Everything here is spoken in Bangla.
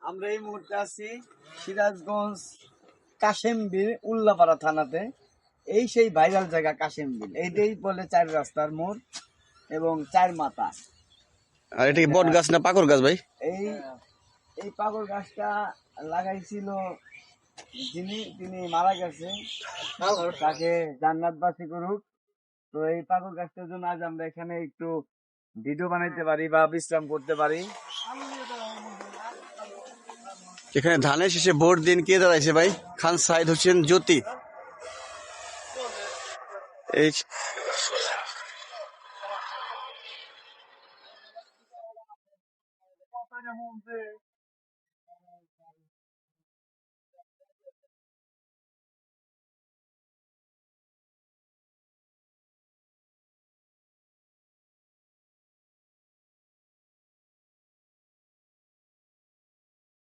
আমরা এই মুহূর্তে আছি সিরাজগঞ্জ কাশেমবিল উল্লাপাড়া থানাতে। এই সেই ভাইরাল জায়গা কাশেমবিল, এইটাই বলে চার রাস্তার মোড় এবং চার মাথা। আর এটা কি বট গাছ না পাকড় গাছ ভাই? এই এই পাগল গাছটা লাগাইছিল তিনি মারা গেছে, তাকে জান্নাতবাসী করুক। তো এই পাগল গাছটার জন্য আজ আমরা এখানে একটু ভিডিও বানাইতে পারি বা বিশ্রাম করতে পারি। এখানে ধানের শেষে ভোট দিন কে দাঁড়াইছে ভাই? খান সাইদ হোসেন জ্যোতি। এই